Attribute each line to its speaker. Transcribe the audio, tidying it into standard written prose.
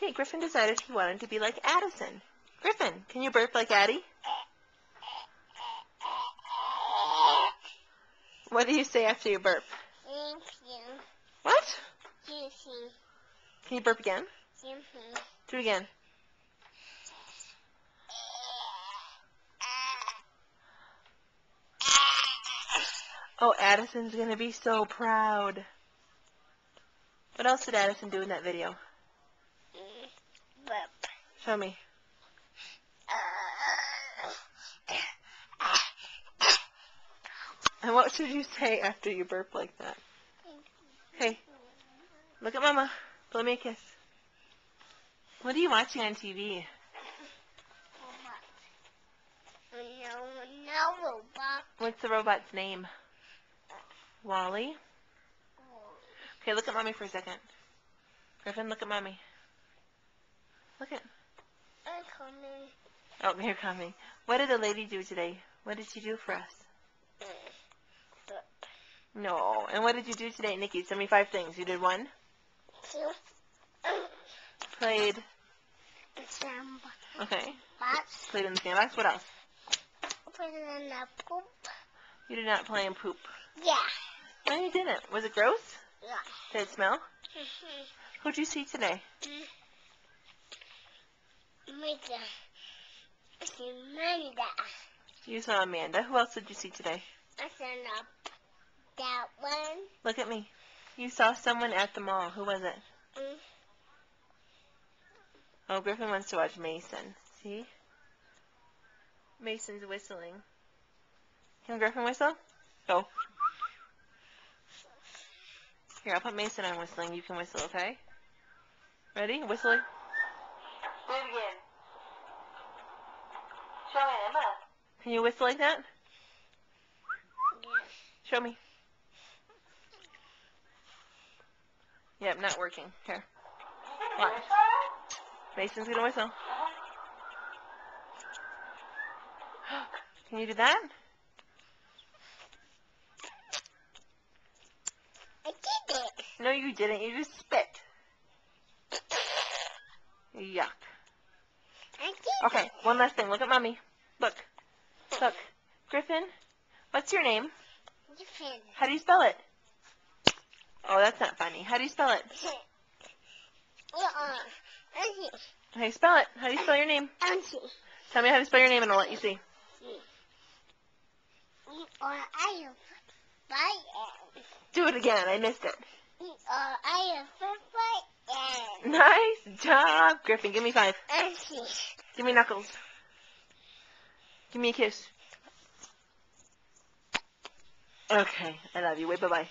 Speaker 1: Okay, Griffin decided he wanted to be like Addison. Griffin, can you burp like Addie? What do you say after you burp?
Speaker 2: Thank you.
Speaker 1: What?
Speaker 2: Juicy.
Speaker 1: Can you burp again?
Speaker 2: Juicy.
Speaker 1: Do it again. Oh, Addison's gonna be so proud. What else did Addison do in that video?
Speaker 2: Burp.
Speaker 1: Show me. And what should you say after you burp like that? Hey, look at Mama. Blow me a kiss. What are you watching on TV?
Speaker 2: No robot.
Speaker 1: What's the robot's name? Wally? Okay, look at Mommy for a second. Griffin, look at Mommy. Look at...
Speaker 2: I'm coming.
Speaker 1: Oh, you're coming. What did the lady do today? What did she do for us?
Speaker 2: Burp.
Speaker 1: No. And what did you do today, Nikki? Send me 5 things. You did 1?
Speaker 2: 2.
Speaker 1: Played...
Speaker 2: Sandbox.
Speaker 1: Okay. Played in the sandbox. What else?
Speaker 2: Put it in the poop.
Speaker 1: You did not play in poop.
Speaker 2: Yeah.
Speaker 1: No, you didn't. Was it gross?
Speaker 2: Yeah.
Speaker 1: Did it smell? Who'd you see today?
Speaker 2: Amanda.
Speaker 1: You saw Amanda. Who else did you see today?
Speaker 2: I saw that one.
Speaker 1: Look at me. You saw someone at the mall. Who was it? Oh, Griffin wants to watch Mason. See? Mason's whistling. Can Griffin whistle? Go. Here, I'll put Mason on whistling. You can whistle, okay? Ready? Whistling. Do it again. Show me, Emma. Can you whistle like that?
Speaker 2: Yeah.
Speaker 1: Show me. Yep, not working. Here. Watch. Mason's gonna whistle. Can you do that?
Speaker 2: I did it.
Speaker 1: No, you didn't. You just spit. Yuck.
Speaker 2: I did
Speaker 1: Okay, one last thing. Look at Mommy. Look. Look. Griffin, what's your name?
Speaker 2: it.
Speaker 1: How do you spell it? Oh, that's not funny. How do you spell it? Okay, spell it. How do you spell your name? Tell me how to spell your name and I'll let you see. Do it again. I missed it. Nice job, Griffin. Give me 5. Give me knuckles. Give me a kiss. Okay, I love you. Wait, bye-bye.